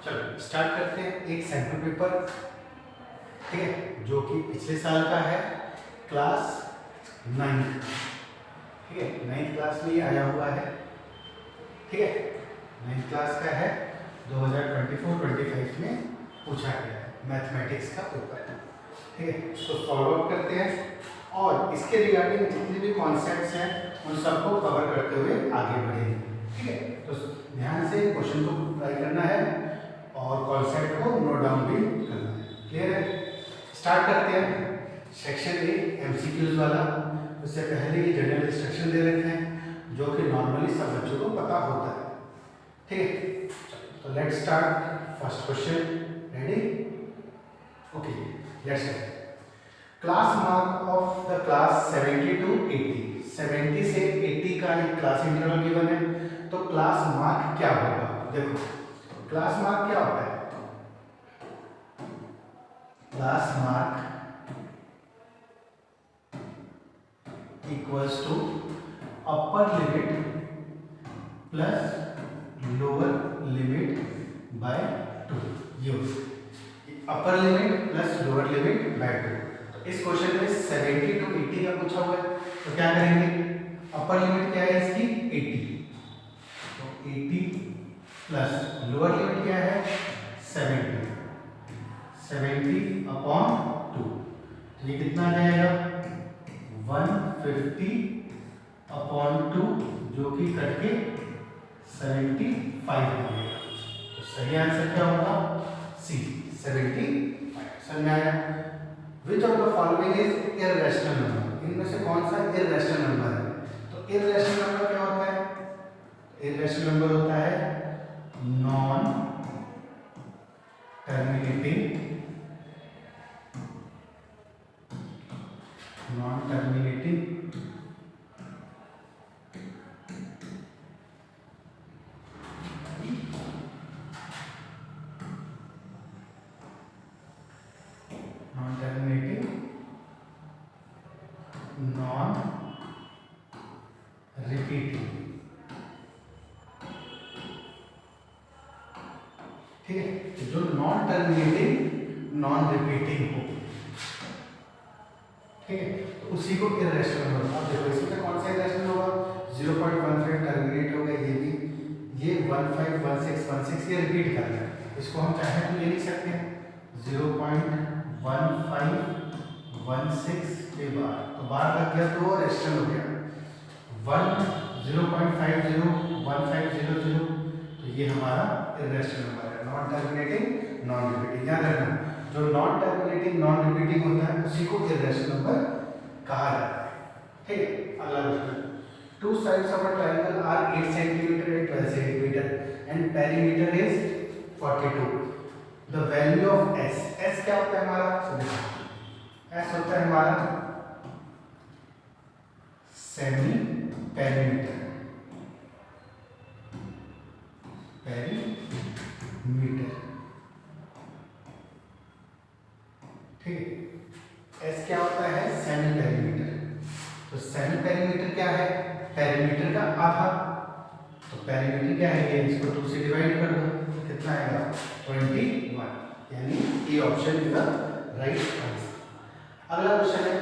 चलो स्टार्ट करते हैं एक सैंपल पेपर, ठीक है, जो कि पिछले साल का है, क्लास 9th, ठीक है, 9th क्लास में ये आया हुआ है, ठीक है, 9th क्लास का है, 2024-25 में पूछा गया है मैथमेटिक्स का पेपर, ठीक है। इसको सॉल्व आउट करते हैं और इसके रिगार्डिंग जितने भी कॉन्सेप्ट्स हैं उन सबको कवर करते हुए आगे बढ़ेंगे, ठीक है। तो ध्यान से क्वेश्चन को ट्राई करना है और कॉन्सेप्ट को नोट डाउन भी करना है, क्लियर है। स्टार्ट करते हैं सेक्शन ए एमसीक्यूज वाला। उससे पहले ये जनरल इंस्ट्रक्शन दे रखे हैं जो कि नॉर्मली सब बच्चों को पता होता है, ठीक है। तो let's start first question, ready, okay, let's start. Class mark of the class 70 to 80, 70 से 80 का एक क्लास इंटरवल गिवन है, तो क्लास मार्क क्या होगा। देखो क्लास मार्क क्या होता है, class mark equals to upper limit plus lower limit by 2, ये upper limit plus lower limit by 2। इस क्वेश्चन में 70 to 80 का पूछा हुआ है, तो क्या करेंगे, अपर लिमिट क्या है इसकी 80, तो 80 प्लस लोअर लिमिट क्या है 70, 70 अपॉन 2, तो ये कितना आ जाएगा 150 अपॉन 2, जो कि कट के 75 हो गया। तो सही आंसर क्या होगा, सी 75। समझ में आया। Which of the following is irrational number? इनमें से कौन सा irrational number है, तो irrational number क्या होता है, irrational number होता है नॉन टर्मिनेटिंग नॉन रिपीटिंग, ठीक है। जो नॉन टर्मिनेटिंग नॉन रिपीटिंग हो, ठीक है, तो उसी को इर्रेशनल नंबर। अब देखो इसमें कौन सा इर्रेशनल होगा, 0.15 टर्मिनेट हो गया, ये भी, ये 1516 ये रिपीट कर रहा है, इसको हम चाहे तो ये लिख सकते हैं 0.1516 के बाद, तो बार लग गया तो वो रेशनल हो गया 0.501500, तो ये हमारा इर्रेशनल नंबर है, नॉन टर्मिनेटिंग नॉन रिपीटिंग। याद रखना जो नॉन टर्मिनेटिंग नॉन रिपीटिंग होता है उसी को इर्रेशनल नंबर कहा जाता है, ठीक है। अगला question, two sides of a triangle are 8 centimetre and 12 centimetre and perimeter is 42, the value of S, S क्या होता है हमारा, एस होता है हमारा सेमी पेरीमीटर, ठीक है। एस क्या होता है सेमी पेरीमीटर, तो सेमी पेरीमीटर क्या है, पेरीमीटर का आधा, तो पेरीमीटर क्या है, ये इसको 2 से डिवाइड कर दो, तो कितना आएगा 21, यानी A option is the right answer. अगला क्वेश्चन है,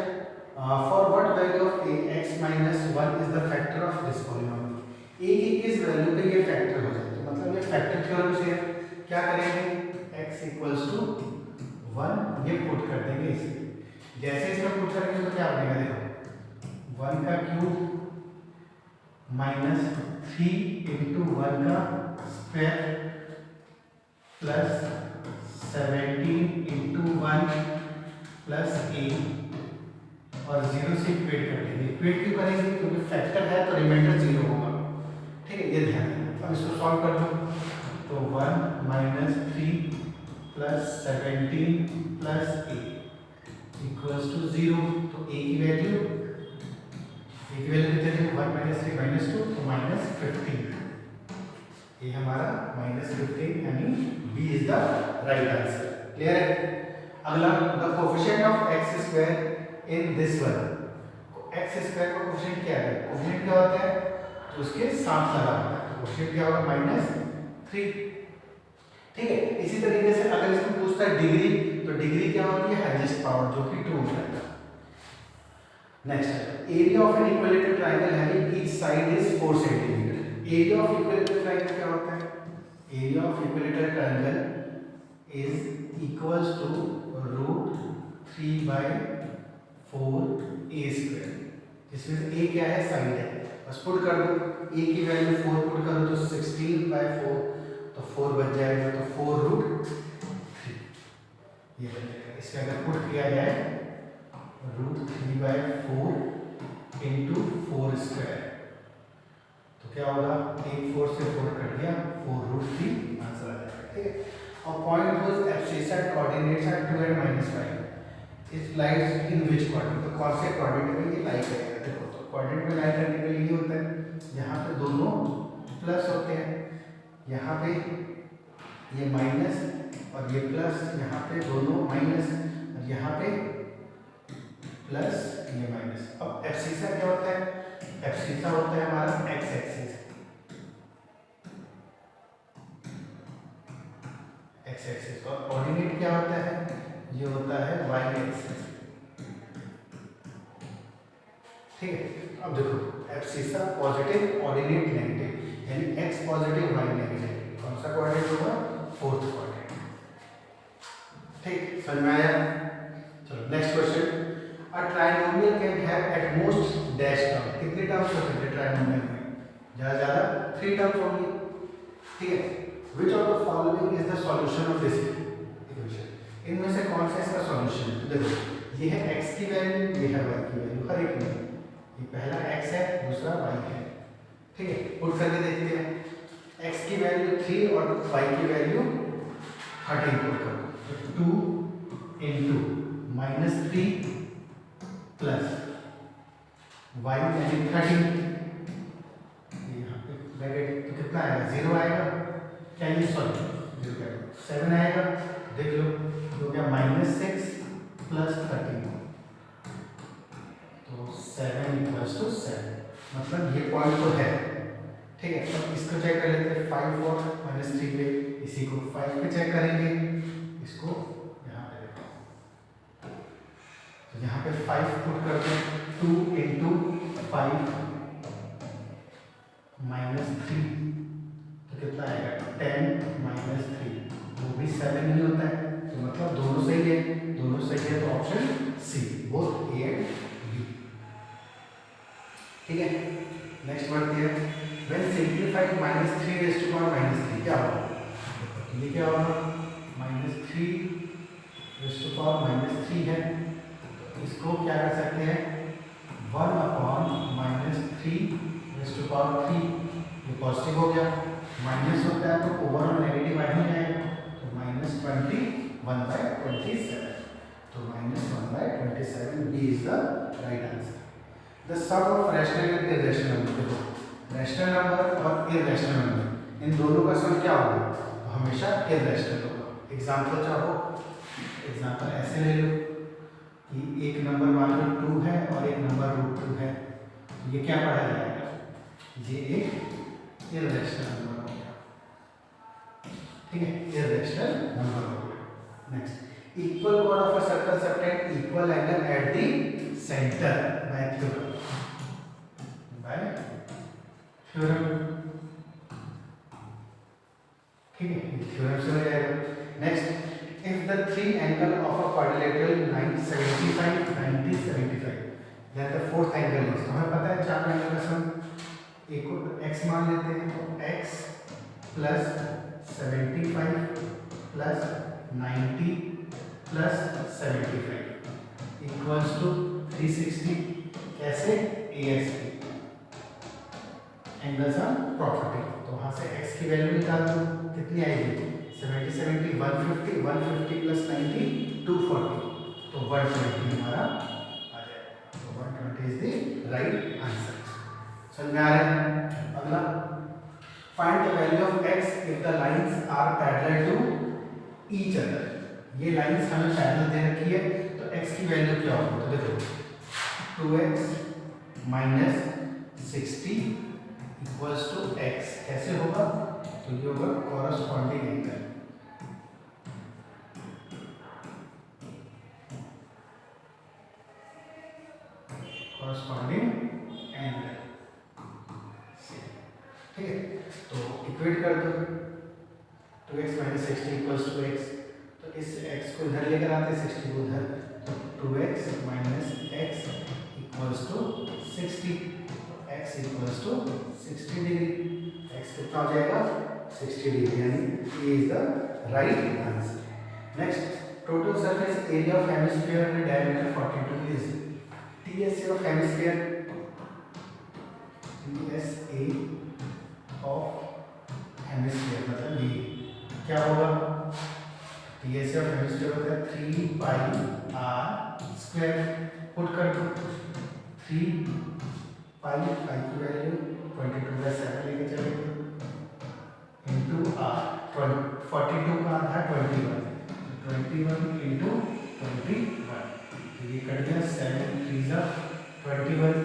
for what value of a x minus 1 is the factor of this polynomial, a की किस वैल्यू पे ये फैक्टर हो जाए, तो मतलब ये फैक्टर थ्योरम से है, क्या करेंगे x इक्वल्स टू 1 ये पुट कर देंगे इसे, जैसे इसमें पुट करेंगे तो क्या बनेगा, देखो 1 का क्यूब माइनस 3 इंटू 1 का स्क्वायर प्लस 17 इंटू 1 प्लस ए, और 0 से इक्वेट कर देंगे। इक्वेट क्यों करेंगे, क्योंकि फैक्टर है तो रिमाइंडर 0 होगा, ठीक है, ये ध्यान रखना। अब इसको सॉल्व कर दो, तो 1 minus 3 plus 17 plus A equals to 0, तो ए की वैल्यू कितने थे, 1 माइनस 3 माइनस 2, तो माइनस 15, ये हमारा माइनस 15 यानी B is the right answer, clear है। अगला, the coefficient of x square in this one, x square का कोफिशिएंट क्या है, कोफिशिएंट क्या होता है, तो उसके साथ लगा होता है, तो कोफिशिएंट क्या होगा -3, ठीक है। इसी तरीके से अगर इसमें पूछता है डिग्री, तो डिग्री क्या होती है, हाईएस्ट पावर, जो कि 2 होता है। Next, area of an equilateral triangle having each side is 4 centimetre. Area of equilateral triangle क्या होता है, area of equilateral triangle is equals to √3/4 a square, जिसमें से a क्या है, साइड है, बस पुट कर दो, a की वैल्यू 4 पुट करो तो 16/4, तो 4 बच जाएगा, तो 4√3 ये बन जाएगा। इसमें अगर पुट किया जाए √3/4 इंटू 4 स्क्वायर, तो क्या होगा, 1 4 से 4 कट गया, 4√3 आंसर आ जाएगा। ठीक है। और point whose abscissa coordinates are 2 and -5 इस लाइज इन विच क्वाड्रेंट, तो कौन से क्वाड्रेंट में ये लाई करेगा। देखो, तो क्वाड्रेंट में लाई करने के लिए होता है, यहाँ पे दोनों प्लस होते हैं, यहाँ पे ये माइनस और ये प्लस, यहाँ पे दोनों माइनस और यहाँ पे प्लस, ये माइनस। अब एब्सिसा क्या होता है, एब्सिसा होता है हमारा एक्स एक्सिस, एक्स एक्सिस, और कोऑर्डिनेट क्या होता है, ये होता है वाई एक्सिस। ठीक है। अब देखो, एब्सिसा पॉजिटिव, कोऑर्डिनेट नेगेटिव, यानी एक्स पॉजिटिव वाई नेगेटिव, कौन सा कोऑर्डिनेट होगा, 4th कोऑर्डिनेट। ठीक, समझ में आया। चलो next question, a trinomial can have at most dash term, कितने टर्म्स हो सकते हैं ट्रायनोमियल में, ज़्यादा ज़्यादा 3 टर्म्स होंगी। ठीक है। Which of the following is the solution of this equation, इनमें से कौन सा इसका सॉल्यूशन है। तो देखो, ये है x की वैल्यू, ये है y की वैल्यू, हर एक में, ये पहला x है, दूसरा y है। ठीक है, पुट करके देखते हैं, x की वैल्यू 3 और y की वैल्यू 13 पुट करो, तो 2 इंटू -3 प्लस y यानी 13, यहाँ पे ब्रैकेट, तो कितना आएगा, 0 आएगा, क्या ये सॉरी 7 आएगा, देख लो, तो क्या -6 प्लस 13, तो 7 = 7, मतलब ये पॉइंट तो है। ठीक है। तो इसको चेक कर लेते हैं, 5 और -3 पे, इसी को 5 पे चेक करेंगे, इसको यहाँ पे देखो, तो यहाँ पे 5 पुट करते हैं, 2 इंटू 5 -3, तो कितना आएगा, 10 -3, वो भी 7 ही होता है, तो मतलब दोनों सही है, दोनों सही है, तो option C, both A and B. ठीक है। नेक्स्ट बढ़ते हैं, व्हेन सिंप्लीफाइड -3 क्या होगा, ये क्या होगा, -3 है, तो इसको क्या कर सकते हैं, 1/-3 ये पॉजिटिव हो गया, माइनस होता है तो ओवर और नेगेटिव आ ही जाएगा, तो -21/27, तो -1/27 B is the right answer. The sum of rational and irrational number, देखो रैशनल नंबर और इर्रेशनल नंबर, इन दोनों का सम क्या होगा, तो हमेशा इर्रेशनल होगा। एग्जाम्पल चाहो, एग्जाम्पल ऐसे ले लो कि एक नंबर मान लो 2 है और एक नंबर √2 है, तो ये क्या पढ़ा जाएगा, ये एक इर्रेशनल नंबर हो गया। ठीक है, इर्रेशनल नंबर हो गया। Next, equal code of a circle subtend equal angle at the centre bye theorem, ठीक है, थ्योरम से हो जाएगा। Next, if the three angle of a quadrilateral line 75 90 75 then the fourth angle is, हमें पता है चार एंगल का सम, एक को x मान लेते हैं, तो x plus 75 plus 90 plus 75 equals to 360, कैसे, ASP एंगल सम प्रॉपर्टी, तो वहाँ से x की वैल्यू निकाल दो, कितनी आएगी, 70 150 150 प्लस 90 240, तो 120 हमारा आ जाएगा, तो 120 इज द राइट आंसर। समझ में आ रहा है। अगला, find the value of x if the lines are parallel to each other, ये लाइंस हमें पैरेलल दे रखी है, तो x की वैल्यू क्या होगी, तो देखो 2x minus 60 equals to x, कैसे होगा, तो ये होगा कॉरस्पॉन्डिंग एंगल, ठीक है, तो इक्वेट कर दो 2x minus 60 equals to x, तो इस x को इधर लेकर आते हैं 60 को उधर, तो 2x minus x equals to 60, तो x equals to 60 degree, x कितना हो जाएगा 60 डिग्री, यानी ये is the right answer. Next, total surface area of hemisphere with diameter 42 is TSA of hemisphere, TSA of hemisphere मतलब ये क्या होगा, TSA of hemisphere होता है 3 पाई r स्क्वायर, पुट कर दो 3 पाई की वैल्यू 22/7 लेके चलेंगे इंटू r, 42 का आधा 21 इंटू 21, ये कट गया 7 3 जा 21,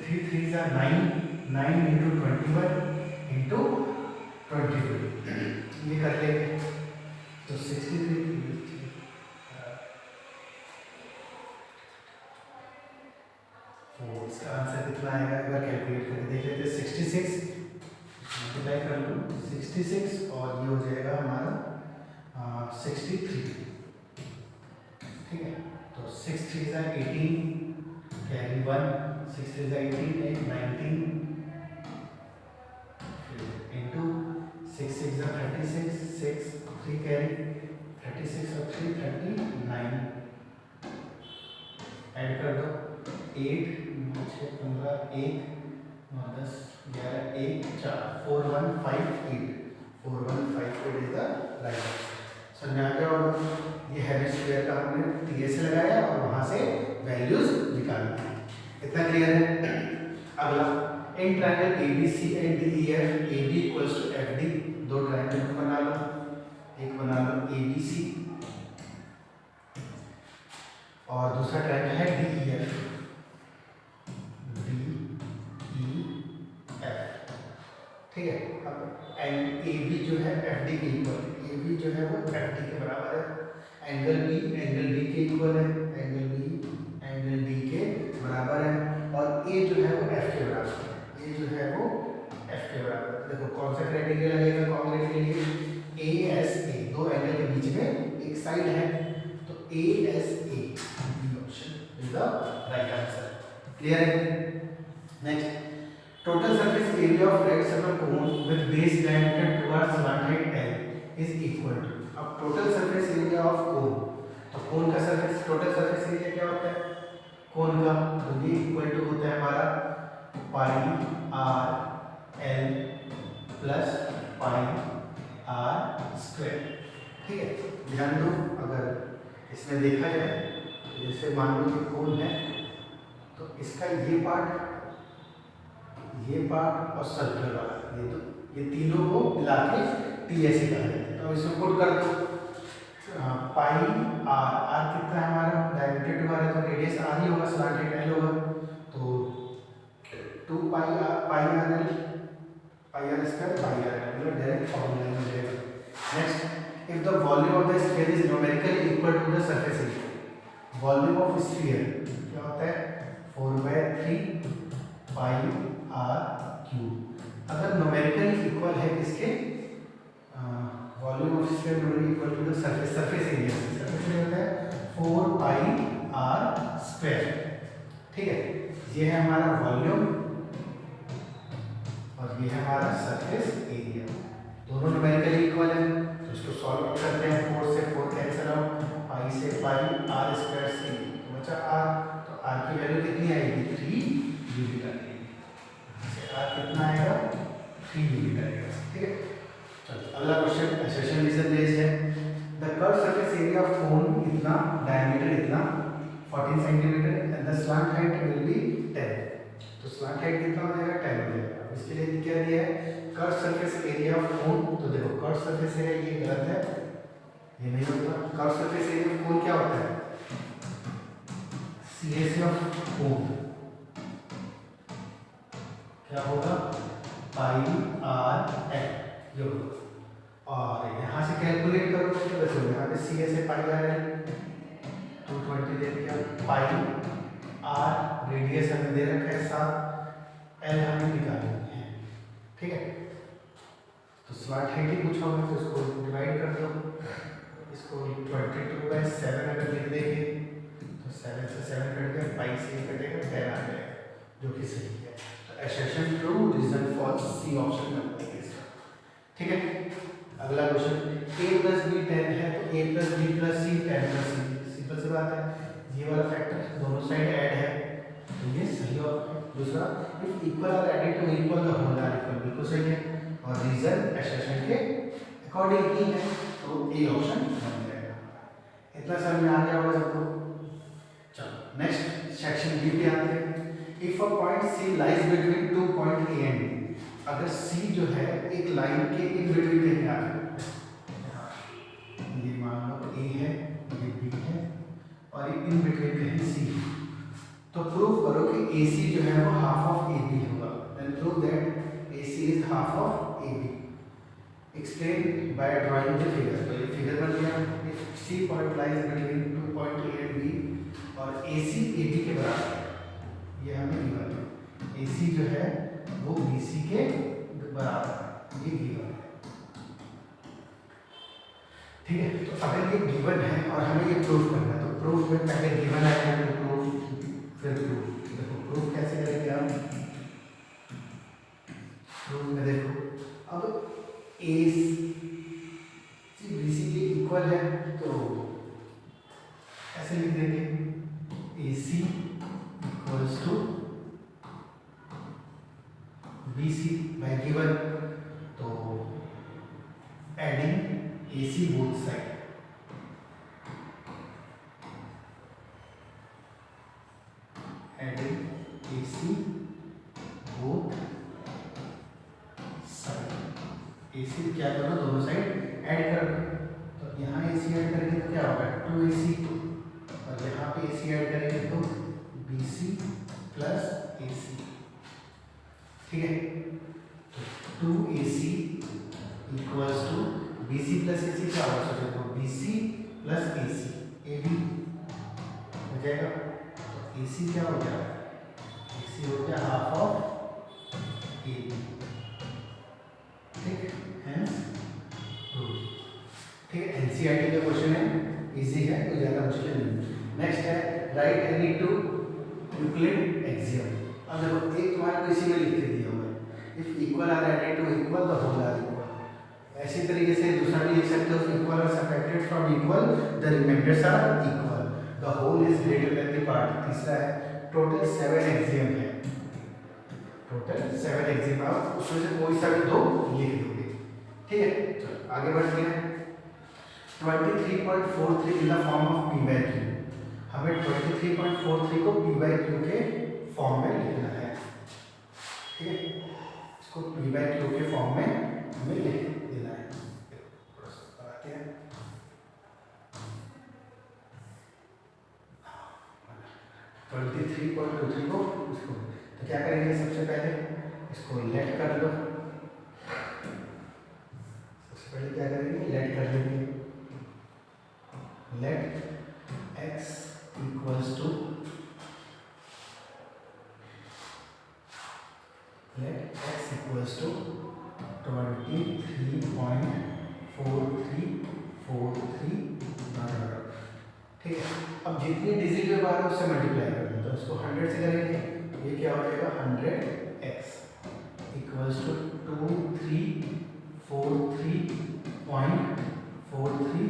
3 3 जा 9 इंटू 21 इंटू 22, ये कर लेंगे तो 63, तो इसका आंसर कितना आएगा, एक बार कैलकुलेट करके देख लेते हैं। 66 मल्टीप्लाई कर लो 66 और ये हो जाएगा हमारा 63, ठीक है, तो 6 3 जा 18 कैरी 1, 6 3 जा 18 19 इंटू 6 6 जा 36, 6 3 कैरी 36 और 3 39, ऐड कर दो 8 9 6 15 1 9 10 11 1 4 4 1 5 8, 4 1 5 8 इज द राइट आंसर। समझा क्या होगा, ये हेमिस्फीयर का हमने TSA लगाया और वहां से वैल्यूज निकाली, इतना क्लियर है। अगला, in triangle ABC and DEF AB equals to FD, दो ट्रायंगल बना लो, एक बना लो ABC और दूसरा ट्रायंगल है DEF, ठीक है। अब एंड AB जो है FD के इक्वल, AB जो है वो FD के बराबर है, एंगल B एंगल D के इक्वल है, एंगल B एंगल D के बराबर है, और A जो है वो F के बराबर है, A जो है वो F के बराबर है। देखो कौन सा क्राइटेरिया लगेगा कॉन्ग्रुएंट के लिए, ASA, दो एंगल के बीच में एक साइड है, तो ASA option is the right answer, clear है। Next, total surface area of right circle cone with base diameter towards slant height L is equal to, अब total surface area of cone, तो cone का surface total surface area क्या होता है cone का, तो ये equal to होता है हमारा पाई r l plus pi r square, ठीक है। ध्यान दो, अगर इसमें देखा जाए, जैसे मान लो ये cone है, तो इसका ये पार्ट और सर्कुलर वाला, ये तीनों को मिला के TSA कहा जाता है। तो इसमें पुट कर दो पाई r कितना है हमारा, डायमीटर 2 है तो रेडियस r ही होगा, स्लैंट हेड l होगा, तो 2 pi r l square pi r l, मतलब डायरेक्ट फॉर्मूला में जाएगा। Next, if the volume of the sphere is numerically equal to the surface area, volume of sphere क्या होता है 4/3 pi r cube, अगर numerically equal है किसके, volume of sphere numerically equal to the surface area, surface area होता है 4 पाई r square, ठीक है। ये है हमारा वॉल्यूम और ये है हमारा सरफेस एरिया, दोनों न्यूमेरिकली इक्वल है, तो इसको सॉल्व करते हैं, 4 से 4 कैंसिल आउट, पाई से पाई, r स्क्वायर से तो बचा r, तो r की वैल्यू कितनी आएगी 3 यूनिट आएगी, r कितना आएगा 3 यूनिट आएगा, ठीक है। चलो अगला क्वेश्चन एसेशन रीजन बेस्ड है, the curve surface area of cone इतना, डायमीटर इतना 14 centimetre and the slant height will be 10, तो स्लैंट हाइट कितना हो जाएगा 10 हो जाएगा। इसके लिए क्या दिया है, curve surface area of cone, तो देखो कर्व सरफेस एरिया ये गलत है, ये नहीं होगा, curve surface area of cone क्या होता है CSA ऑफ कोन क्या होगा पाई r l, ये होगा, और यहाँ से कैलकुलेट करो तो देखो यहाँ पे CSA पाई r l 220 दे दिया, पाई r रेडियस हमें दे रखा है 7, l हमें निकालनी है, ठीक है। स्मार्ट हाइट ही पूछा होगा तो इसको डिवाइड कर दो, इसको 22/7 अगर लिख देंगे तो 7 से 7 कट गया, 22 से कटेगा 10 आ जाएगा, जो कि सही है। तो assertion true, reason false, C option number है इसका। ठीक है, अगला क्वेश्चन, a + b 10 है तो a + b + c 10 + c, simple सी बात है, ये वाला फैक्टर दोनों साइड ऐड है तो ये सही ऑप्शन है। दूसरा, if equal are added to equal the whole are equal, बिल्कुल सही है, और रीजन assertion के अकॉर्डिंग ही है तो ए ऑप्शन बन जाएगा। इतना समझ में आ गया होगा सबको। चलो नेक्स्ट सेक्शन बी पे आते हैं। If a point C lies between 2 point A and B, अगर सी जो है एक लाइन के इन बिटवीन कहीं आ रहा है, ये मान लो ए है, ये बी है और ये इन बिटवीन कहीं सी है, तो प्रूव करो कि AC जो है वो हाफ ऑफ AB होगा। Then prove that AC is half of AB। Explain by drawing the figure. तो ये फिगर बन गया, if C point lies between 2 point A and B और AC AB के बराबर है, ये हमें गिवन है। AC जो है वो BC के बराबर है, ये गिवन है। ठीक है, तो अगर ये गिवन है और हमें ये प्रूव करना है तो प्रूफ में पहले गिवन आएगा तो प्रूफ, फिर प्रूफ। देखो प्रूफ कैसे करेंगे हम, प्रूफ में देखो अब ए बी सी के इक्वल है तो ऐसे लिख देंगे A C equals to B C by given, तो adding A C both side, adding AC both side, AC क्या करो दोनों साइड ऐड कर दो, तो यहाँ AC ऐड करेंगे तो क्या होगा 2AC, और यहाँ पे AC ऐड करेंगे तो BC प्लस AC। ठीक है, तो 2AC equals to BC plus AC क्या होगा, सोचो तो BC प्लस AC AB हो जाएगा। AC क्या हो गया, AC हो गया हाफ ऑफ AB। ठीक है, ठीक है, एनसीईआरटी का क्वेश्चन है, इजी है, कोई ज्यादा मुश्किल नहीं। नेक्स्ट है right any two Euclid axiom. अब देखो एक तुम्हारे को इसी में लिख के दिया हुआ है, if equal are added to equal the whole are equal. ऐसी तरीके से दूसरा भी लिख सकते हो, equal are subtracted from equal the remainders are equal, the whole is greater than the part. तीसरा है टोटल 7 एक्सियम है, टोटल 7 एक्सियम, आप उसमें से कोई सा भी दो लिख दोगे। ठीक है, चलो आगे बढ़ते हैं। 23.43 in the form of p/q, हमें 23.43 को p/q के फॉर्म में लिखना है। ठीक है, इसको p/q के फॉर्म में हमें लिख देना है। आते हैं 23.23 को इसको, तो क्या करेंगे, सबसे पहले इसको लेट कर लो, सबसे पहले क्या करेंगे लेट कर लेंगे, let x equals to let x equals to 23.4343। ठीक है, अब जितनी डिजिट के बाद उससे मल्टीप्लाई कर दो, तो इसको 100 से करेंगे, ये क्या हो जाएगा 100x इक्वल्स टू 2343.4343।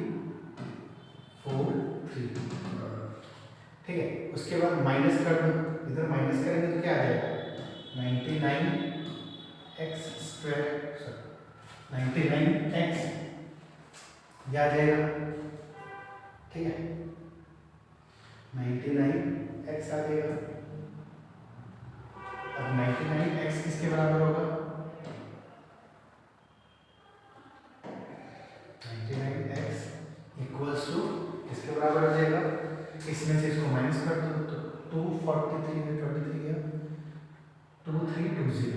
ठीक है, उसके बाद माइनस कर दो, इधर माइनस करेंगे तो क्या आ जाएगा 99x स्क्वायर, 99x ये आ जाएगा। ठीक है, 99x आ जाएगा। अब 99x किसके बराबर होगा, 99x इक्वल्स टू किसके बराबर हो जाएगा, इसमें से इसको माइनस कर दो तो 243 में 23 गया, 2320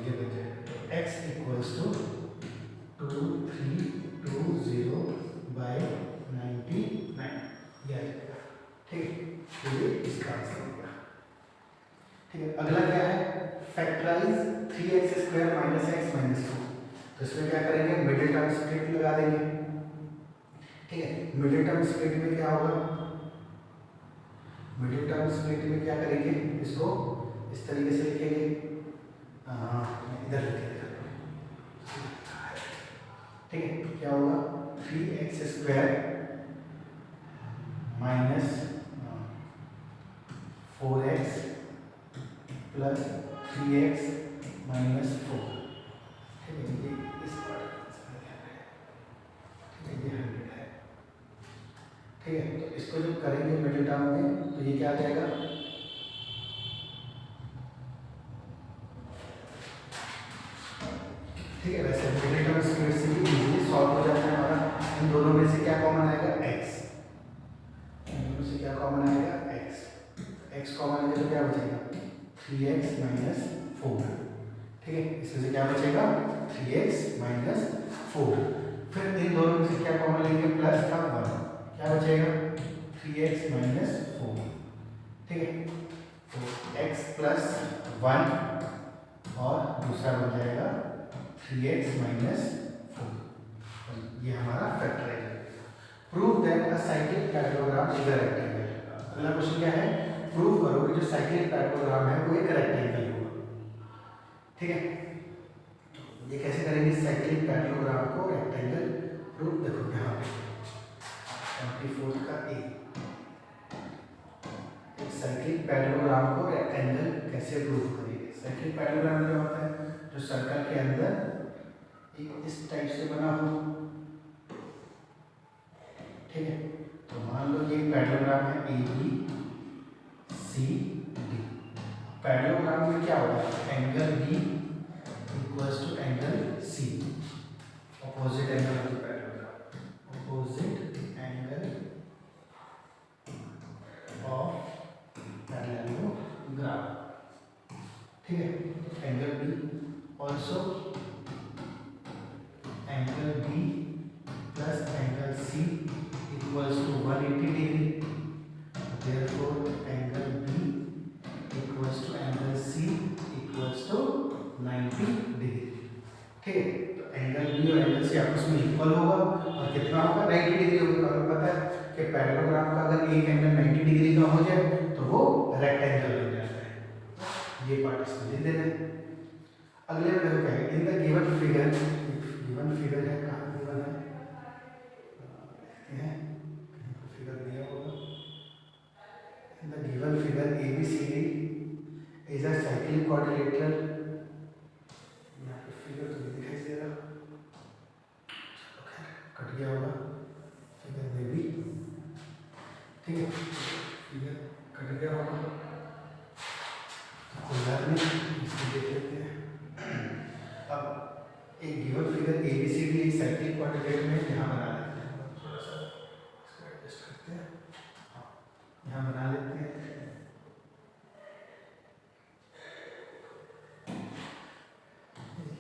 ये बन जाएगा। x इक्वल्स टू 2320/99 ये आ जाएगा। ठीक है, तो ये इसका आंसर होगा। ठीक है, अगला क्या है, फैक्टराइज 3x² - x - 4। तो इसमें क्या करेंगे, मिडिल टर्म स्प्लिट लगा देंगे। ठीक है, मिडिल टर्म स्प्लिट में क्या होगा, मिडिल टर्म स्प्लिट में क्या करेंगे, इसको इस तरीके से लिखेंगे, इधर लिखेंगे। ठीक है, क्या होगा, 3x² - 4x प्लस 3x - 4। ठीक है, ये इस पार्ट का है। ठीक है, ये 100 है। ठीक है, तो इसको जब करेंगे मिडिल टर्म में तो ये क्या आ जाएगा, ठीक है। वैसे मिडिल टर्म स्प्लिट से भी इजीली सॉल्व हो जाता है हमारा। इन दोनों में से क्या कॉमन आएगा, x। इन दोनों से क्या कॉमन आएगा, x। x कॉमन आएगा तो क्या बचेगा, 3x - 4। ठीक है, इसमें से क्या बचेगा, 3x - 4। फिर इन दोनों में से क्या कॉमन लेंगे, प्लस का 1, क्या बचेगा, 3x - 4। ठीक है, तो x प्लस 1 और दूसरा बन जाएगा 3x - 4। ये हमारा फैक्टराइज है। Prove that a cyclic parallelogram is a rectangle. अगला क्वेश्चन क्या है, प्रूव करो कि जो साइक्लिक पैरेललोग्राम है वो एक रेक्टेंगल होगा। ठीक है, ये कैसे करेंगे, साइक्लिक पैरेललोग्राम को रेक्टेंगल प्रूव। देखो यहाँ पे 24 का ए, एक साइक्लिक पैरेललोग्राम को रेक्टेंगल कैसे प्रूव करेंगे। साइक्लिक पैरेललोग्राम क्या होता है, जो सर्कल के अंदर एक इस टाइप से बना हो। ठीक है, तो मान लो ये पैरेललोग्राम है A B C D. Parallelogram में क्या होगा, angle B equals to angle C, opposite angle of parallelogram, opposite angle of parallelogram. ठीक है, angle B also angle B plus angle C equals to 180 degree. Therefore angle B equals to angle C equals to 90 degree. ठीक है, तो angle B और angle C आपस में equal होगा और कितना होगा, 90 डिग्री होगा। हमें पता है कि पैरेललोग्राम का अगर एक एंगल 90 डिग्री का हो जाए तो वो रेक्टेंगल बन जाता है। ये पार्ट इसमें लिख देना है। अगले में देखो क्या है, in the given figure, given figure है, कहाँ गिवन है, फिगर दिया होगा। In the given figure ABCD is a cyclic quadrilateral. यहाँ पे फिगर तो नहीं दिखाई दे रहा, कट गया होगा फिगर में भी। ठीक है, फिगर कट गया होगा, कोई बात नहीं, इसको देख लेते हैं। अब एक गिवन फिगर ABCD एक साइक्लिक क्वाड्रिलेटरल में यहाँ बना लेते हैं, थोड़ा सा इसको एडजस्ट करते हैं, यहाँ बना लेते हैं।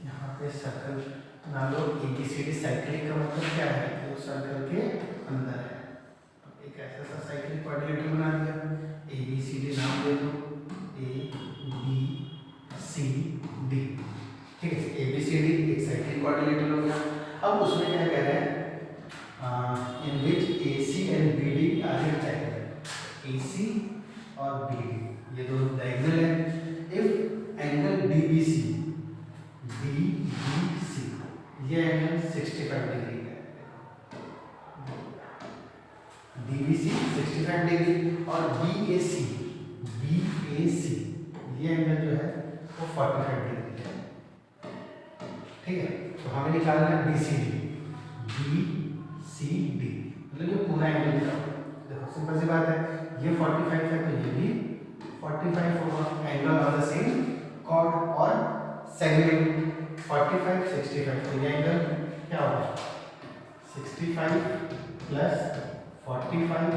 यहाँ पे सर्कल बना लो, ABCD साइक्लिक का मतलब क्या है, वो सर्कल के अंदर है। एक ऐसा सा साइक्लिक क्वाड्रिलेटरल बना दिया, ABCD नाम दे दो, ABCD। ठीक है, ABCD एक साइक्लिक क्वाड्रिलेटरल हो गया। अब उसमें क्या कह रहे हैं, in which AC and BD are rectangle. AC और BD ये दोनों डायगोनल है। इफ एंगल DBC ये एंगल 65 डिग्री है, DBC 65 डिग्री और BAC ये एंगल जो है वो 45 डिग्री है। ठीक है, तो हमें निकालना है BCD मतलब ये पूरा एंगल निकालो। देखो सिंपल सी बात है, ये 45 है तो ये भी 45 होगा, angle of the same chord और सेगमेंट 45 65, तो ये एंगल क्या होगा, 65 plus 45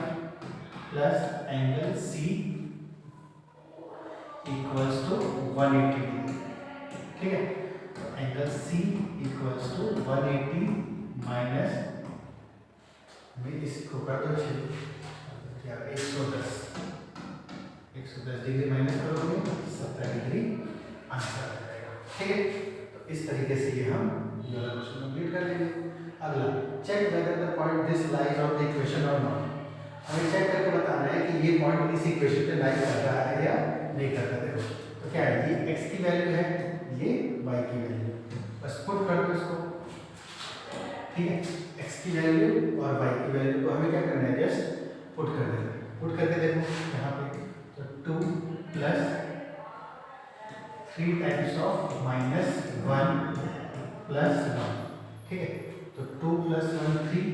plus angle C equals to 180 degree. ठीक है, तो angle C equals to 180 minus में इसको कर दो 110 डिग्री माइनस करोगे 70 30 डिग्री आंसर आ जाएगा। ठीक है, तो इस तरीके से ये हम ये वाला क्वेश्चन कंप्लीट कर लेंगे। अगला, check whether the point this lies on the equation और नॉट। हमें चेक करके बताना है कि ये पॉइंट इस इक्वेशन पे लाई कर रहा है या नहीं करता। देखो तो क्या है, ये x की वैल्यू है, ये y की वैल्यू, बस पुट कर दो इसको। ठीक है, x की वैल्यू और y की वैल्यू को हमें क्या करना है, जस्ट पुट कर देना है। पुट करके देखो यहाँ पे, तो 2 प्लस 3 टाइम्स ऑफ -1 प्लस 1। ठीक है, तो 2 प्लस 1 3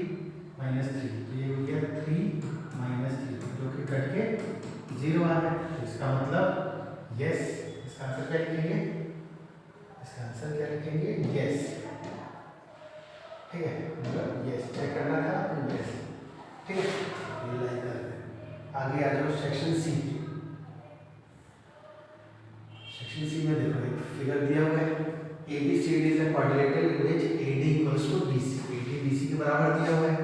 माइनस 3, तो ये हो गया 3 माइनस 3, जो कि कट के 0 आ रहा है। तो इसका मतलब यस, इसका आंसर क्या लिखेंगे, इसका आंसर क्या लिखेंगे, यस। ठीक है, मतलब यस चेक करना था तो यस। ठीक है, ये लाइन कर दें। आगे आ जाओ सेक्शन सी। सेक्शन सी में देखो एक फिगर दिया हुआ है, ABCD is a quadrilateral in which AD equals to BC। AD BC के बराबर दिया हुआ है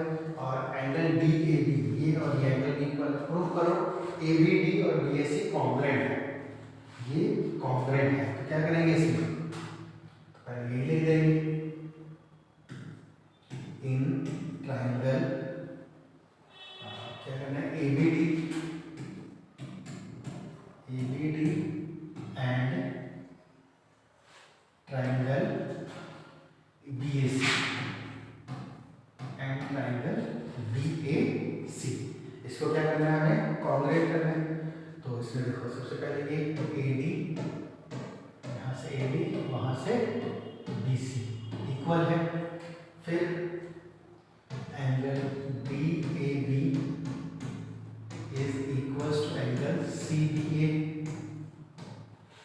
और एंगल DAB, ये और ये एंगल B पर प्रूव करो ABD और BAC कॉन्ग्रुएंट है। ये कॉन्ग्रुएंट है, तो क्या करेंगे इसमें, पहले ये लिख देंगे, इन ट्रायंगल क्या करना है, ABD and triangle BAC and triangle BAC, इसको क्या करना है, हमें कॉन्ग्रुएंट करना है। तो इसमें देखो सबसे पहले ये AD, यहाँ से AD, वहाँ से BC इक्वल है, फिर angle DAB is equals to angle CBA।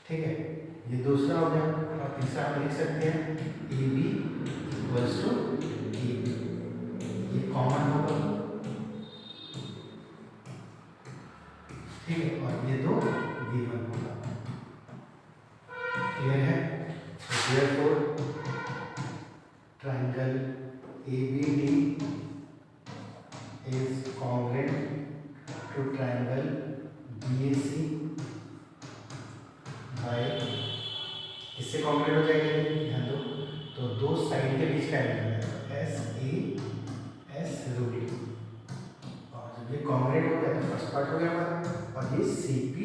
ठीक है, ये दूसरा हो गया, और तीसरा हम लिख सकते हैं AB इक्वल्स टू AB, ये कॉमन होगा। ठीक है, और ये दो गिवन होगा। क्लियर है, तो therefore triangle ABD is congruent to triangle BAC by, इससे कॉन्ग्रुएंट हो जाएगा, ध्यान दो, तो दो साइड के बीच का एंगल है SAS रूल, और जब ये कॉन्ग्रुएंट हो गया तो फर्स्ट पार्ट हो गया हमारा, और ये CP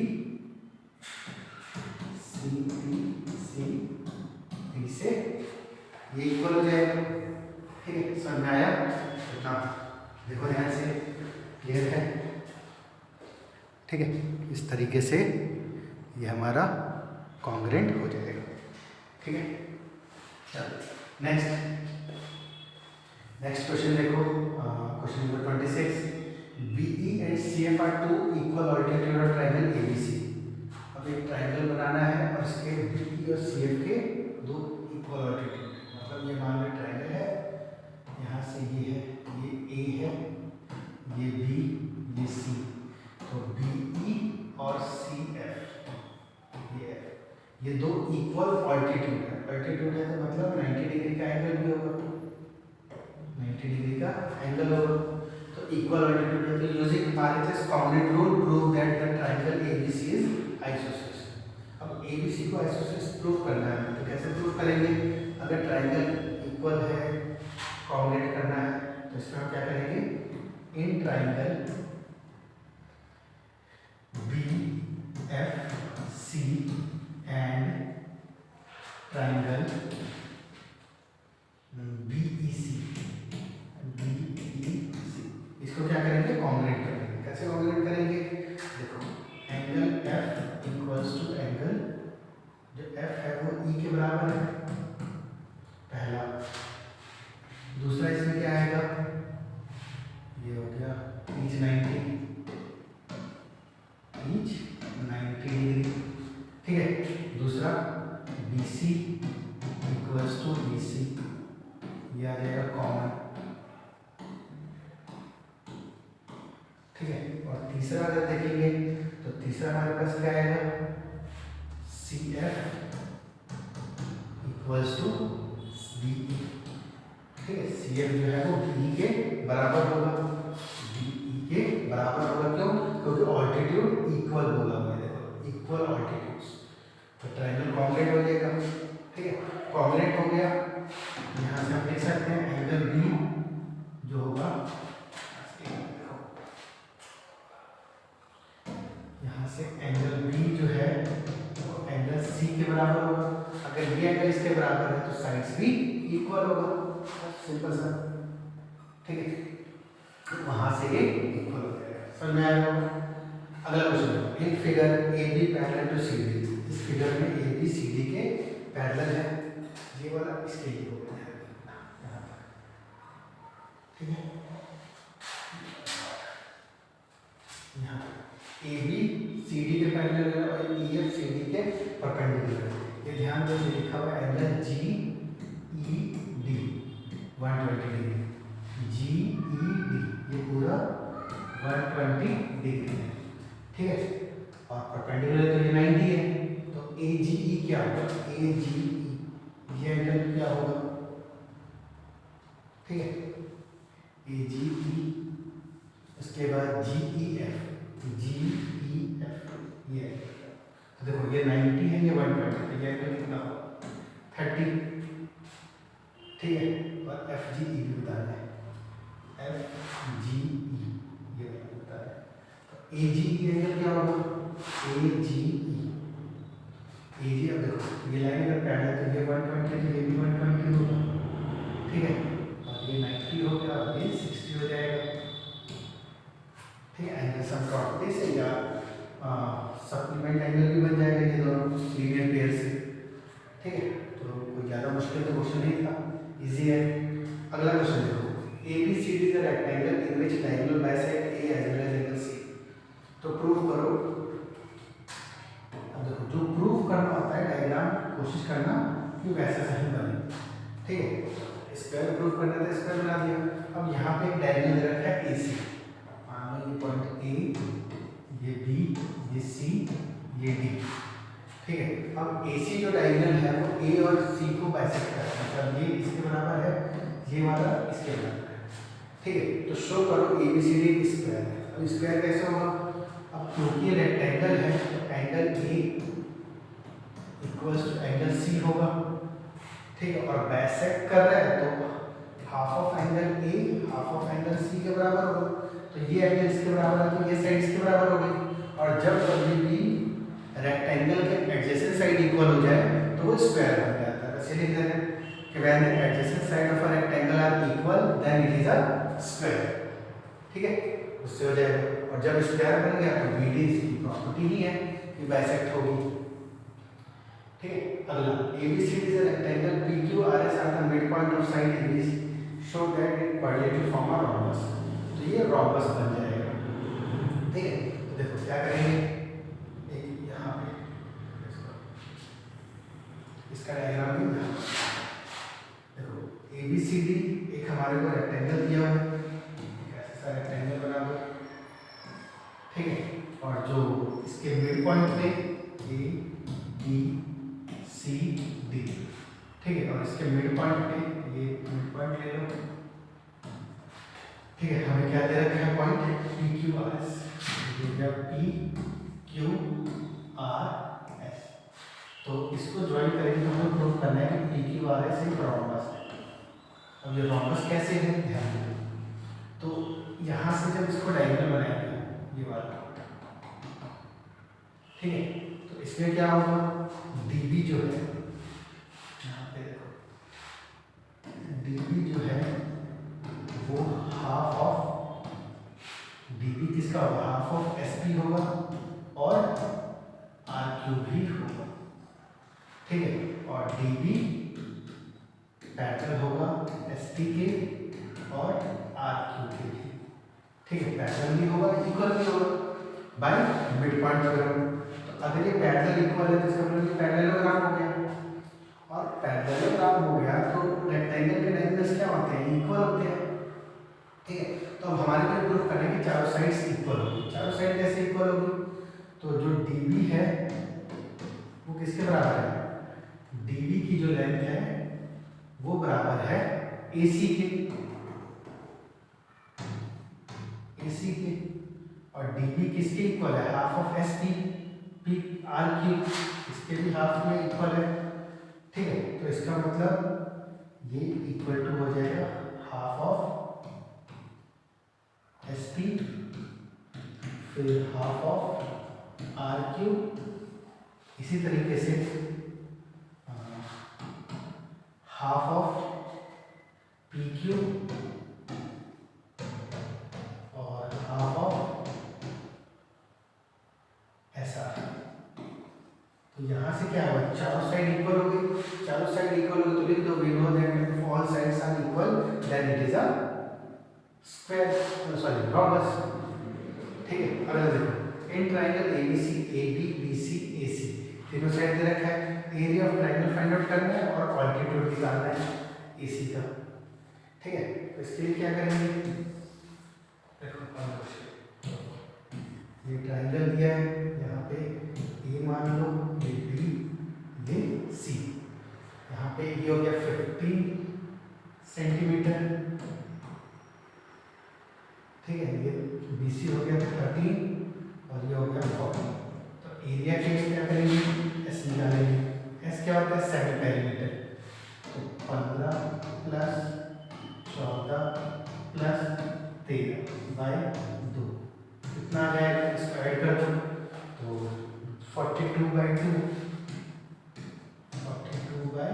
से ये इक्वल हो जाएगा। ठीक है, समझ में आया इतना, देखो ध्यान से, क्लियर है। ठीक है, इस तरीके से ये हमारा कॉन्ग्रुएंट हो जाएगा। ठीक है, चलो नेक्स्ट क्वेश्चन देखो, question number 26। BE and CF are two equal altitude of triangle ABC। अब एक ट्रायंगल बनाना है और इसके BE और CF के दो इक्वल ऑल्टीट्यूड, मतलब ये मान लो ट्रायंगल है, यहाँ से ये है, ये A है, ये B, ये C, तो BE और CF ये दो इक्वल ऑल्टीट्यूड है। ऑल्टीट्यूड है तो मतलब 90 डिग्री का एंगल भी होगा, 90 डिग्री का एंगल होगा, तो इक्वल ऑल्टीट्यूड है। तो using RHS congruent rule prove that the triangle ABC is isosceles. अब ABC को आइसोसेलेस प्रूव करना है, तो कैसे प्रूव करेंगे, अगर ट्रायंगल इक्वल है, कॉन्ग्रुएंट करना है, तो इसमें हम क्या करेंगे, in triangle BFC and triangle BEC, इसको क्या करेंगे, कॉन्ग्रुएंट करेंगे। कैसे कॉन्ग्रुएंट करेंगे, देखो angle F equals to angle, जो F है वो E के बराबर है, पहला। दूसरा इसमें क्या आएगा, ये हो गया ईच 90 डिग्री। ठीक है, दूसरा BC इक्वल्स टू BC, ये आ जाएगा कॉमन। ठीक है, और तीसरा अगर देखेंगे तो तीसरा हमारे पास क्या आएगा, CF इक्वल्स टू BE। ठीक है, CF जो है वो BE के बराबर होगा, BE के बराबर होगा, क्यों, क्योंकि ऑल्टीट्यूड इक्वल बोला हुआ है, देखो इक्वल ऑल्टीट्यूड्स, तो ट्रायंगल कॉन्ग्रुएंट हो जाएगा, ठीक है। कॉन्ग्रुएंट हो गया, यहाँ से हम लिख सकते हैं एंगल बी जो होगा, यहाँ से एंगल बी जो है वो एंगल सी के बराबर होगा। अगर ये एंगल इसके बराबर है तो साइड्स भी इक्वल होगा, सिंपल सा, ठीक है। वहां से ये इक्वल हो जाएगा, समझ में आया होगा। अगला question, in figure A B parallel to C D, इस फिगर में ए बी सी डी के पैरेलल है, ये वाला इसके लिए होगा यहाँ पर, ठीक है। यहाँ ए बी सी डी के पैरेलल है और ई एफ सी डी के परपेंडिकुलर है। ये ध्यान दो, लिखा हुआ है angle G E D 120 degree, G E D ये पूरा 120 डिग्री है, ठीक है। और परपेंडिकुलर तो ये 90 है, तो ए जी ई क्या होगा, ए जी ई ये एंगल क्या होगा, ठीक है, ए जी ई, उसके बाद जी ई एफ, जी ई एफ ये, तो देखो ये 90 है, ये 120, तो ये एंगल कितना होगा 30, ठीक है। और एफ जी ई भी बता रहे हैं, एफ जी ई ये बता रहे हैं, तो ए जी ई एंगल क्या होगा, ए जी ई, ए जी, अब देखो ये लाइन अगर पैरेलल तो ये 120 तो ये भी 120 होगा, ठीक है। और ये 90 हो गया और ये 60 हो जाएगा, ठीक है। एंगल सम प्रॉपर्टी से या सप्लीमेंट एंगल भी बन जाएगा ये दोनों लीनियर पेयर से, ठीक है। तो कोई ज़्यादा मुश्किल तो क्वेश्चन नहीं था, इजी है। अगला क्वेश्चन देखो, A B C D is a rectangle in which diagonal bisect A as well as angle C, तो प्रूव करो। अब देखो जो प्रूव करना होता है डायग्राम कोशिश करना कि वैसा सही बने, ठीक है। स्क्वायर प्रूव करना था, स्क्वायर बना दिया। अब यहाँ पे एक डायगोनल दे रखा है ए सी, मान लो ये पॉइंट ए, ये बी, ये सी, ये डी, ठीक है। अब ए सी जो डायगोनल है वो ए और सी को बाइसेक्ट करता है, मतलब ये इसके बराबर है, ये वाला इसके बराबर है, ठीक है। तो शो करो A B C D square है। अब स्क्वायर कैसे होगा, अब क्योंकि ये रेक्टेंगल है तो angle A equals to angle C होगा, ठीक है। और बाइसेक्ट कर रहा है तो half of angle A half of angle C के बराबर होगा, तो ये एंगल इसके बराबर है तो ये साइड इसके बराबर हो गई। और जब कभी भी रेक्टेंगल के एडजेसेंट साइड इक्वल हो जाए तो वो स्क्वायर बन जाता है, वैसे लिख देते हैं कि when the adjacent side of a rectangle are equal then it is a square, ठीक है, उससे हो जाएगा। और जब स्क्वायर बन गया तो बीडी इसकी प्रॉपर्टी ही है कि बाइसेक्ट होगी, ठीक है। अगला, ABC is a rectangle PQRS at the midpoint of side ABs show that it quadratic form a rhombus, तो ये rhombus बन जाएगा, ठीक है। तो देखो क्या करेंगे, एक यहाँ पे इसका डायग्राम भी यहाँ देखो, ABCD एक हमारे को रेक्टेंगल दिया हुआ है, ऐसा सा रेक्टेंगल बना हुआ, ठीक है। और जो इसके मिड पॉइंट पे A B C D, ठीक है। और इसके मिड पॉइंट पे ये मिड पॉइंट ले लो, ठीक है। हमें क्या दे रखा है पॉइंट PQRS, PQRS, तो इसको ज्वाइन करेंगे तो हमें प्रूव करना है कि PQRS एक रोम्बस है। अब ये रोम्बस कैसे है ध्यान दो, तो यहाँ से जब इसको डायगोनल बनाएंगे ये वाला, ठीक है, तो इसमें क्या होगा, DB जो है यहाँ पे देखो, DB जो है वो हाफ ऑफ DB किसका होगा, हाफ ऑफ SP होगा और RQ भी होगा, ठीक है। और DB पैरेलल होगा SP के और RQ के, ठीक है। पैरेलल भी होगा, इक्वल भी होगा बाय मिड पॉइंट थ्योरम। तो अगर ये पैरेलल इक्वल है तो इसका मतलब ये पैरेललोग्राम हो गया, और पैरेललोग्राम हो गया तो रेक्टेंगल के डायगोनल्स क्या होते हैं, इक्वल होते हैं, ठीक है। तो अब हमारे को प्रूव करना है कि चारों साइड्स इक्वल होगी। चारों साइड कैसे इक्वल होगी, तो जो DB है वो किसके बराबर है, DB की जो लेंथ है वो बराबर है AC के, AC के, और DB किसके इक्वल है, हाफ ऑफ SP RQ, इसके इसके भी हाफ में इक्वल है, ठीक है। तो इसका मतलब ये इक्वल टू हो जाएगा हाफ ऑफ एस पी, फिर हाफ ऑफ आर क्यू, इसी तरीके से हाफ ऑफ पी क्यू और हाफ ऑफ एस आर। तो यहाँ से क्या होगा, चारों साइड इक्वल हो गई, चारों साइड इक्वल हो गई तो लिख दो we know that if all sides are equal then it is a square, sorry rhombus, ठीक है। अगर देखो in triangle ABC AB BC AC तीनों साइड दे रखा है, area of triangle find out करना है और ऑल्टीट्यूड निकालना है एसी का, ठीक है। तो इसके लिए क्या करेंगे, देखो ये ट्रायंगल दिया है, यहाँ पे ए मान लो, ये बी, ये सी, यहाँ पे ये हो गया 15 सेंटीमीटर, ठीक है। ये बीसी हो गया 13 और ये हो गया 40। तो एरिया के लिए क्या करेंगे, एस निकालेंगे। एस क्या होता है, सेमी पेरीमीटर। तो 15 प्लस 14 प्लस 13 बाय 2 कितना आ जाएगा, इसको ऐड कर दो तो 42 बाई 2, 42 बाई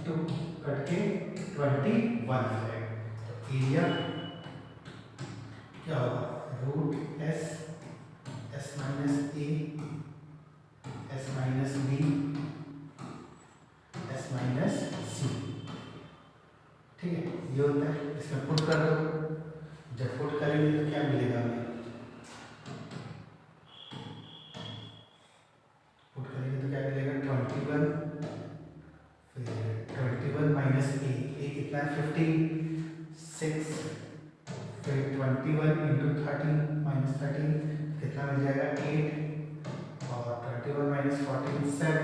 2 कट के 21 आ जाएगा। तो एरिया क्या होगा, root S, S minus A, S minus B, S minus C, ठीक है। ये होता है, इसमें पुट कर दो, जब पुट करेंगे तो क्या मिलेगा हमें, पुट करेंगे तो क्या मिलेगा 21, फिर 21 माइनस ए कितना है 15, 6, फिर 21 इंटू 13 माइनस 13 कितना मिल जाएगा 8, और 21 माइनस 14 7,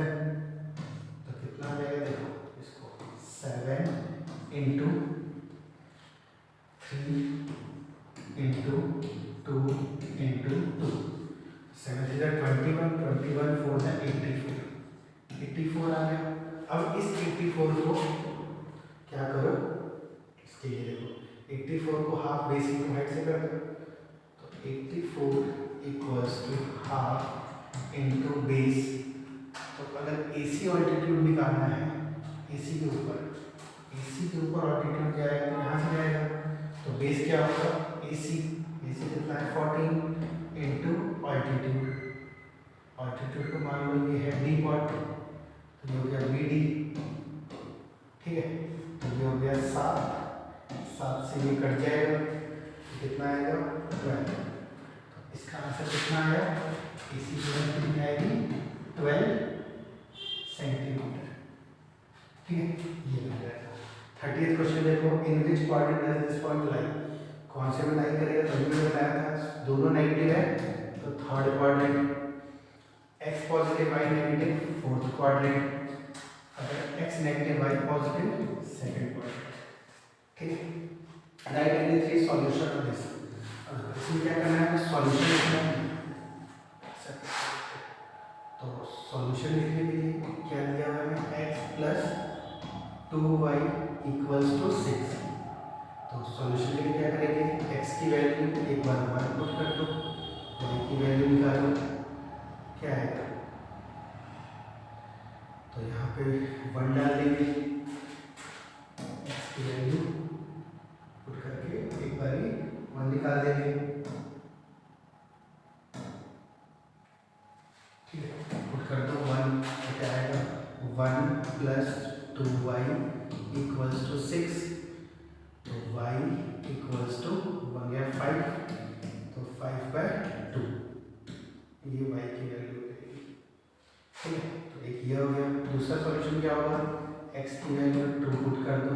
तो कितना आ जाएगा, देखो इसको 7 इंटू 3 इंटू 2 इंटू 2, 7 से 21, 21 4 से 84 आ गया। अब इस 84 को क्या करो, इसके लिए देखो 84 को हाफ बेस इंटू हाइट से कर दो, तो 84 equals to half into base. तो अगर एसी ऑल्टीट्यूड निकालना है, एसी के ऊपर ऑल्टीट्यूड जाएगा तो यहाँ से जाएगा, तो बेस क्या होगा, एसी कितना है 14 इंटू ऑल्टीट्यूड, ऑल्टीट्यूड को मान लो ये है डी पॉट, तो ये हो गया बी डी, ठीक है। तो ये हो गया 7 से ये कट जाएगा, कितना आएगा 12। इसका आंसर कितना आया, इसी की कितनी आएगी 12 सेंटीमीटर, ठीक है। ये मिल जाएगा। 30th क्वेश्चन देखो, in which quadrant does this point lie, कौन से में लाई करेगा, तो हमने बताया था दोनों नेगेटिव है, तो third quadrant, x positive y negative fourth quadrant, अगर x negative y positive second quadrant, ठीक है। Right any 3 solution of this, इसमें क्या करना है, सॉल्यूशन लिखना है। तो सॉल्यूशन लिखने के लिए क्या दिया हुआ है, x plus 2y equals to 6। तो सॉल्यूशन के लिए क्या करेंगे, x की वैल्यू एक बार 1 पुट कर दो, y की वैल्यू निकालो, क्या आएगा, तो यहाँ पे 1 डाल देंगे, x की वैल्यू पुट करके एक बार 1 निकाल देंगे, ठीक है। पुट कर दो 1, तो क्या आएगा 1 प्लस 2y इक्वल्स टू 6, तो y इक्वल्स टू 1 या 5, तो 5/2 ये y की वैल्यू हो जाएगी, ठीक है। तो एक ये हो गया। दूसरा सॉल्यूशन क्या होगा, x की वैल्यू 2 पुट कर दो,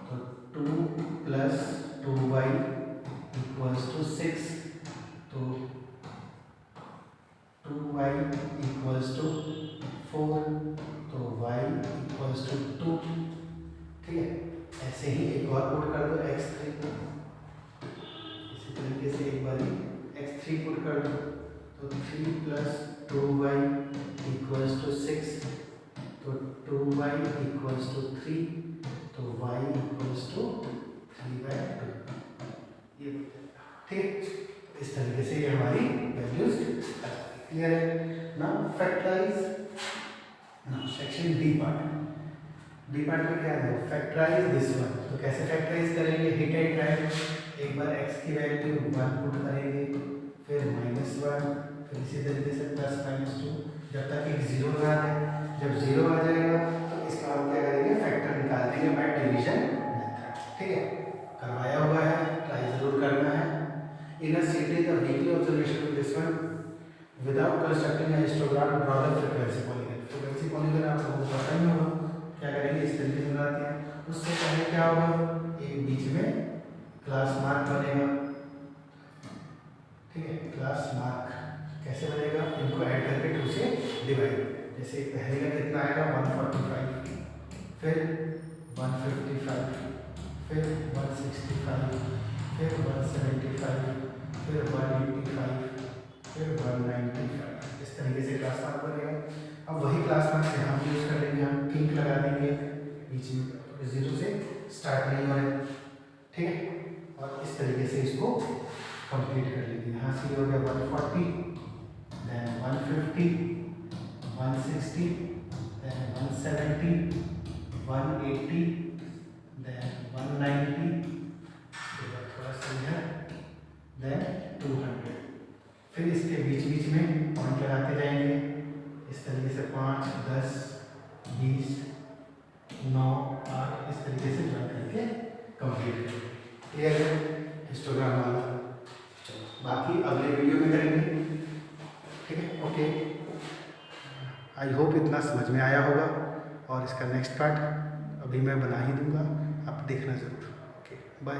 तो 2 प्लस 2y इक्वल्स टू 6, तो 2y इक्वल्स टू 4, तो y इक्वल्स टू 2, ठीक है। ऐसे ही एक और पुट कर दो x3, इसी तरीके से एक बार x3 पुट कर दो, तो 3 प्लस 2y इक्वल्स टू 6, तो 2y इक्वल्स टू 3, तो y इक्वल्स टू 3/2, ये ठीक है। इस तरीके से ये हमारी वैल्यूज क्लियर है ना। फैक्टराइज ना, section D part. D part में क्या है, फैक्टराइज दिस वन। तो कैसे फैक्टराइज करेंगे, हिट एंड ड्राइव। एक बार x की वैल्यू 1 पुट करेंगे, फिर -1, फिर इसी तरीके से +-2 जब तक एक 0 ना आ जाए। जब 0 आ जाएगा तो इसका हम क्या करेंगे, फैक्टर निकाल देंगे बाय डिवीजन मेथड। ठीक है, करवाया हुआ है, ट्राई जरूर करना है। In a city, the weekly observation of this one without constructing a histogram draw the frequency polygon. Frequency polygon आप लोगों को पता ही होगा, क्या करेंगे, इस तरीके से बनाते हैं। उससे पहले क्या होगा, एक बीच में क्लास मार्क बनेगा। ठीक है, क्लास मार्क कैसे बनेगा, इनको ऐड करके 2 से डिवाइड। जैसे पहले का कितना आएगा 145, फिर 155, फिर 165, फिर 175, फिर 185, फिर 195, इस तरीके से क्लास मार्क बनेगा। अब वही क्लास मार्क यहाँ पे यूज कर लेंगे, हम किंक लगा देंगे बीच में, 0 से स्टार्ट नहीं हो रहे। ठीक है, और इस तरीके से इसको कंप्लीट कर लेंगे। यहाँ से हो गया 140, देन 150, 160, देन 170, 180, देन 190, थोड़ा सा है, देन 200। फिर इसके बीच बीच में पॉइंट लगाते जाएंगे इस तरीके से 5, 10, 20, 9, 8, इस तरीके से ज्वाइन करके कंप्लीट करेंगे। क्लियर है हिस्टोग्राम वाला। चलो बाकी अगले वीडियो में करेंगे। ठीक है, ओके। आई होप इतना समझ में आया होगा, और इसका नेक्स्ट पार्ट अभी मैं बना ही दूंगा, आप देखना ज़रूर। Okay, bye.